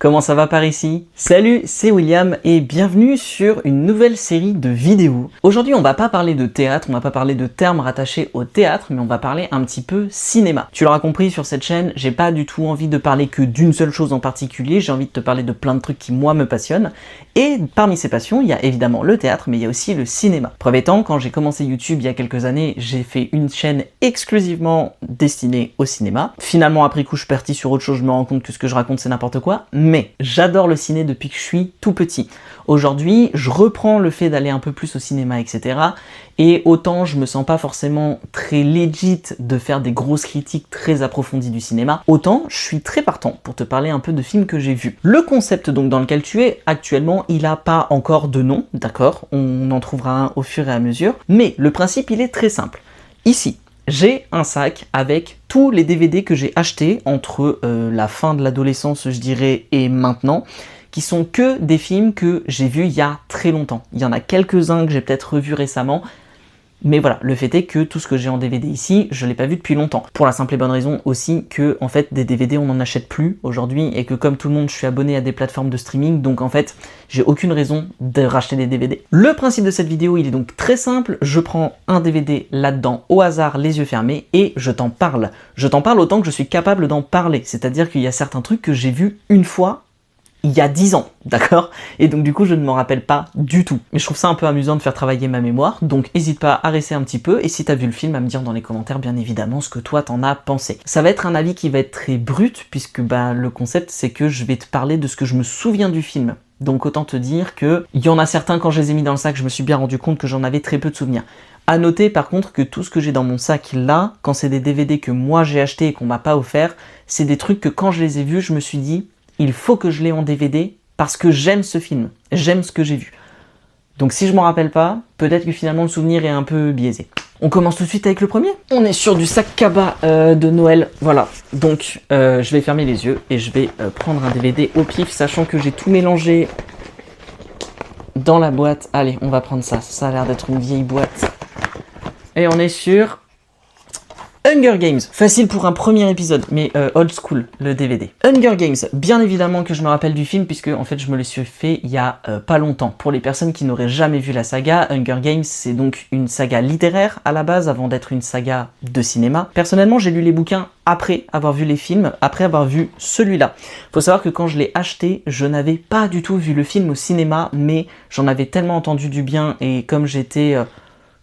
Comment ça va par ici? Salut, c'est William et bienvenue sur une nouvelle série de vidéos. Aujourd'hui, on va pas parler de théâtre, on va pas parler de termes rattachés au théâtre, mais on va parler un petit peu cinéma. Tu l'auras compris, sur cette chaîne, j'ai pas du tout envie de parler que d'une seule chose en particulier, j'ai envie de te parler de plein de trucs qui, moi, me passionnent. Et parmi ces passions, il y a évidemment le théâtre, mais il y a aussi le cinéma. Preuve étant, quand j'ai commencé YouTube il y a quelques années, j'ai fait une chaîne exclusivement destinée au cinéma. Finalement, après coup, je suis parti sur autre chose, je me rends compte que ce que je raconte, c'est n'importe quoi. Mais j'adore le ciné depuis que je suis tout petit. Aujourd'hui, je reprends le fait d'aller un peu plus au cinéma, etc. Et autant je me sens pas forcément très legit de faire des grosses critiques très approfondies du cinéma, autant je suis très partant pour te parler un peu de films que j'ai vus. Le concept donc dans lequel tu es actuellement, il a pas encore de nom, d'accord? On en trouvera un au fur et à mesure. Mais le principe, il est très simple. Ici, j'ai un sac avec tous les DVD que j'ai achetés entre la fin de l'adolescence, je dirais, et maintenant, qui sont que des films que j'ai vus il y a très longtemps. Il y en a quelques-uns que j'ai peut-être revus récemment, mais voilà, le fait est que tout ce que j'ai en DVD ici, je l'ai pas vu depuis longtemps. Pour la simple et bonne raison aussi que, en fait, des DVD, on n'en achète plus aujourd'hui, et que comme tout le monde, je suis abonné à des plateformes de streaming, donc en fait, j'ai aucune raison de racheter des DVD. Le principe de cette vidéo, il est donc très simple. Je prends un DVD là-dedans, au hasard, les yeux fermés, et je t'en parle. Je t'en parle autant que je suis capable d'en parler, c'est-à-dire qu'il y a certains trucs que j'ai vus une fois, il y a 10 ans, d'accord? Et donc du coup, je ne m'en rappelle pas du tout. Mais je trouve ça un peu amusant de faire travailler ma mémoire, donc n'hésite pas à rester un petit peu, et si t'as vu le film, à me dire dans les commentaires, bien évidemment, ce que toi t'en as pensé. Ça va être un avis qui va être très brut, puisque le concept, c'est que je vais te parler de ce que je me souviens du film. Donc autant te dire que il y en a certains, quand je les ai mis dans le sac, je me suis bien rendu compte que j'en avais très peu de souvenirs. À noter par contre que tout ce que j'ai dans mon sac là, quand c'est des DVD que moi j'ai achetés et qu'on m'a pas offert, c'est des trucs que quand je les ai vus, je me suis dit, il faut que je l'ai en DVD parce que j'aime ce film, j'aime ce que j'ai vu. Donc si je m'en rappelle pas, peut-être que finalement le souvenir est un peu biaisé. On commence tout de suite avec le premier. On est sur du sac cabas de Noël, voilà. Donc je vais fermer les yeux et je vais prendre un DVD au pif, sachant que j'ai tout mélangé dans la boîte. Allez, on va prendre ça, ça a l'air d'être une vieille boîte. Et on est sur Hunger Games, facile pour un premier épisode, mais old school, le DVD. Hunger Games, bien évidemment que je me rappelle du film, puisque en fait je me le suis fait il y a pas longtemps. Pour les personnes qui n'auraient jamais vu la saga, Hunger Games c'est donc une saga littéraire à la base, avant d'être une saga de cinéma. Personnellement, j'ai lu les bouquins après avoir vu les films, après avoir vu celui-là. Faut savoir que quand je l'ai acheté, je n'avais pas du tout vu le film au cinéma, mais j'en avais tellement entendu du bien, et comme j'étais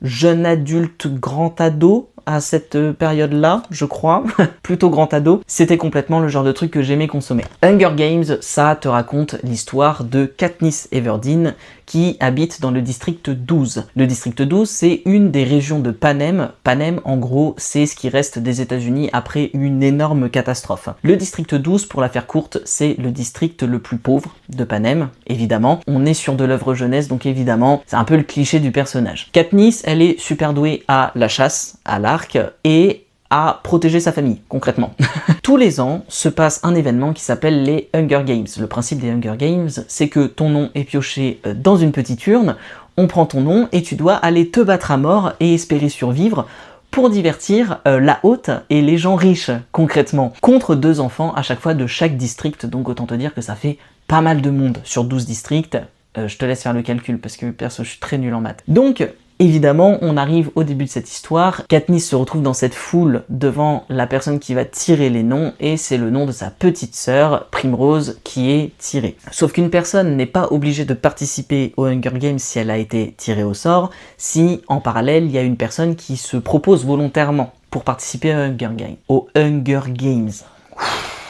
jeune adulte, grand ado, à cette période-là, je crois, plutôt grand ado, c'était complètement le genre de truc que j'aimais consommer. Hunger Games, ça te raconte l'histoire de Katniss Everdeen, qui habite dans le district 12. Le district 12, c'est une des régions de Panem. Panem, en gros, c'est ce qui reste des États-Unis après une énorme catastrophe. Le district 12, pour la faire courte, c'est le district le plus pauvre de Panem, évidemment. On est sur de l'œuvre jeunesse, donc évidemment, c'est un peu le cliché du personnage. Katniss, elle est super douée à la chasse, à l'arc, et à protéger sa famille, concrètement. Tous les ans se passe un événement qui s'appelle les Hunger Games. Le principe des Hunger Games, c'est que ton nom est pioché dans une petite urne, on prend ton nom et tu dois aller te battre à mort et espérer survivre pour divertir la haute et les gens riches, concrètement, contre 2 enfants à chaque fois de chaque district, donc autant te dire que ça fait pas mal de monde sur 12 districts. Je te laisse faire le calcul parce que perso je suis très nul en maths. Donc évidemment, on arrive au début de cette histoire, Katniss se retrouve dans cette foule devant la personne qui va tirer les noms, et c'est le nom de sa petite sœur, Primrose, qui est tiré. Sauf qu'une personne n'est pas obligée de participer aux Hunger Games si elle a été tirée au sort, si en parallèle il y a une personne qui se propose volontairement pour participer aux Hunger Games.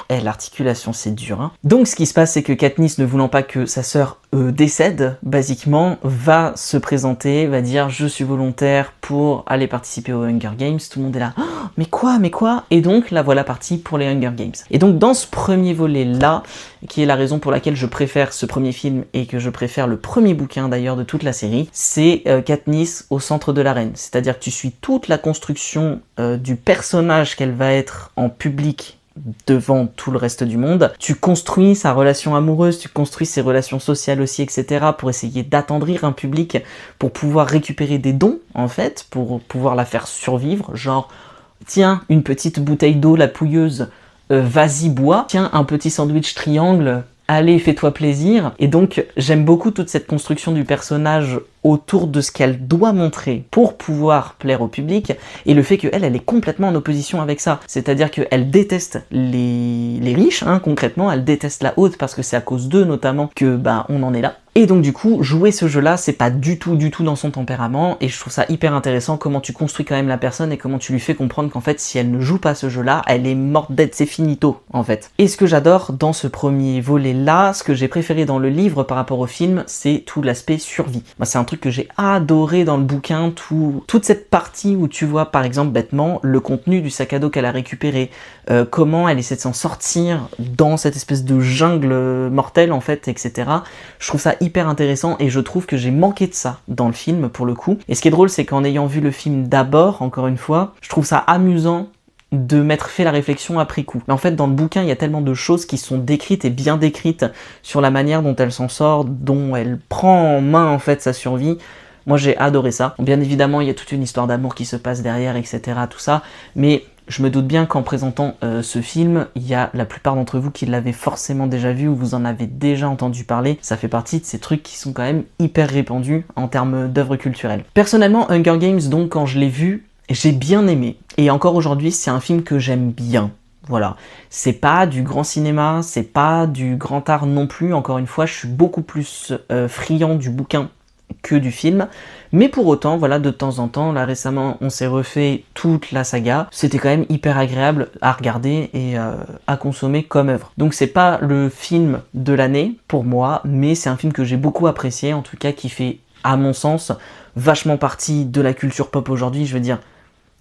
L'articulation c'est dur, hein. Donc ce qui se passe, c'est que Katniss, ne voulant pas que sa sœur décède, basiquement, va se présenter, va dire je suis volontaire pour aller participer aux Hunger Games. Tout le monde est là, oh, mais quoi? Et donc la voilà partie pour les Hunger Games. Et donc dans ce premier volet là, qui est la raison pour laquelle je préfère ce premier film et que je préfère le premier bouquin d'ailleurs de toute la série, c'est Katniss au centre de l'arène. C'est-à-dire que tu suis toute la construction du personnage qu'elle va être en public devant tout le reste du monde. Tu construis sa relation amoureuse, tu construis ses relations sociales aussi, etc. pour essayer d'attendrir un public, pour pouvoir récupérer des dons, en fait, pour pouvoir la faire survivre, genre, tiens, une petite bouteille d'eau, la pouilleuse, vas-y, bois, tiens, un petit sandwich triangle, allez, fais-toi plaisir. Et donc, j'aime beaucoup toute cette construction du personnage autour de ce qu'elle doit montrer pour pouvoir plaire au public, et le fait qu'elle est complètement en opposition avec ça. C'est-à-dire qu'elle déteste les riches, hein, concrètement, elle déteste la haute parce que c'est à cause d'eux notamment que on en est là. Et donc du coup, jouer ce jeu-là, c'est pas du tout dans son tempérament, et je trouve ça hyper intéressant comment tu construis quand même la personne et comment tu lui fais comprendre qu'en fait, si elle ne joue pas ce jeu-là, elle est morte d'être, c'est finito, en fait. Et ce que j'adore dans ce premier volet-là, ce que j'ai préféré dans le livre par rapport au film, c'est tout l'aspect survie. Moi, c'est un truc que j'ai adoré dans le bouquin, toute cette partie où tu vois, par exemple, bêtement, le contenu du sac à dos qu'elle a récupéré, comment elle essaie de s'en sortir dans cette espèce de jungle mortelle, en fait, etc. Je trouve ça hyper intéressant et je trouve que j'ai manqué de ça dans le film pour le coup. Et ce qui est drôle, c'est qu'en ayant vu le film d'abord, encore une fois, je trouve ça amusant de m'être fait la réflexion après coup. Mais en fait, dans le bouquin, il y a tellement de choses qui sont décrites et bien décrites sur la manière dont elle s'en sort, dont elle prend en main en fait sa survie. Moi, j'ai adoré ça. Bien évidemment, il y a toute une histoire d'amour qui se passe derrière, etc. Tout ça, mais je me doute bien qu'en présentant ce film, il y a la plupart d'entre vous qui l'avez forcément déjà vu ou vous en avez déjà entendu parler. Ça fait partie de ces trucs qui sont quand même hyper répandus en termes d'œuvres culturelles. Personnellement, Hunger Games, donc, quand je l'ai vu, j'ai bien aimé. Et encore aujourd'hui, c'est un film que j'aime bien. Voilà. C'est pas du grand cinéma, c'est pas du grand art non plus. Encore une fois, je suis beaucoup plus friand du bouquin que du film, mais pour autant, voilà, de temps en temps, là récemment, on s'est refait toute la saga, c'était quand même hyper agréable à regarder et à consommer comme œuvre. Donc c'est pas le film de l'année pour moi, mais c'est un film que j'ai beaucoup apprécié, en tout cas qui fait, à mon sens, vachement partie de la culture pop aujourd'hui. Je veux dire,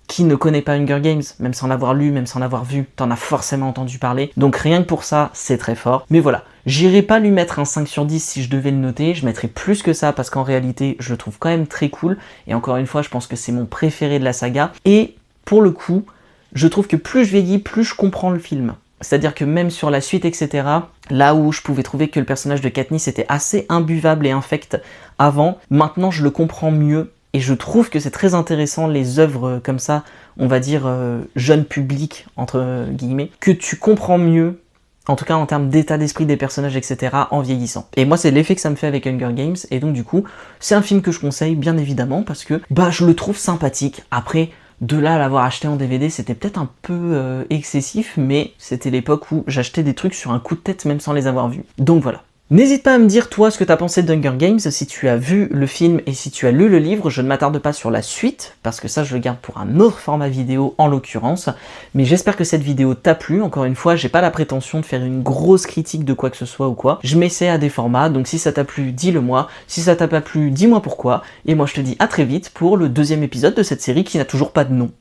qui ne connaît pas Hunger Games, même sans l'avoir lu, même sans l'avoir vu, t'en as forcément entendu parler. Donc rien que pour ça, c'est très fort. Mais voilà, j'irai pas lui mettre un 5 sur 10 si je devais le noter, je mettrais plus que ça parce qu'en réalité, je le trouve quand même très cool. Et encore une fois, je pense que c'est mon préféré de la saga. Et pour le coup, je trouve que plus je vieillis, plus je comprends le film. C'est-à-dire que même sur la suite, etc., là où je pouvais trouver que le personnage de Katniss était assez imbuvable et infect avant, maintenant je le comprends mieux. Et je trouve que c'est très intéressant les œuvres comme ça, on va dire jeune public, entre guillemets, que tu comprends mieux, en tout cas en termes d'état d'esprit des personnages, etc., en vieillissant. Et moi, c'est l'effet que ça me fait avec Hunger Games, et donc du coup, c'est un film que je conseille, bien évidemment, parce que je le trouve sympathique. Après, de là à l'avoir acheté en DVD, c'était peut-être un peu excessif, mais c'était l'époque où j'achetais des trucs sur un coup de tête, même sans les avoir vus. Donc voilà. N'hésite pas à me dire toi ce que t'as pensé d'Hunger Games, si tu as vu le film et si tu as lu le livre. Je ne m'attarde pas sur la suite, parce que ça je le garde pour un autre format vidéo en l'occurrence, mais j'espère que cette vidéo t'a plu. Encore une fois, j'ai pas la prétention de faire une grosse critique de quoi que ce soit ou quoi, je m'essaie à des formats, donc si ça t'a plu, dis-le moi, si ça t'a pas plu, dis-moi pourquoi, et moi je te dis à très vite pour le deuxième épisode de cette série qui n'a toujours pas de nom.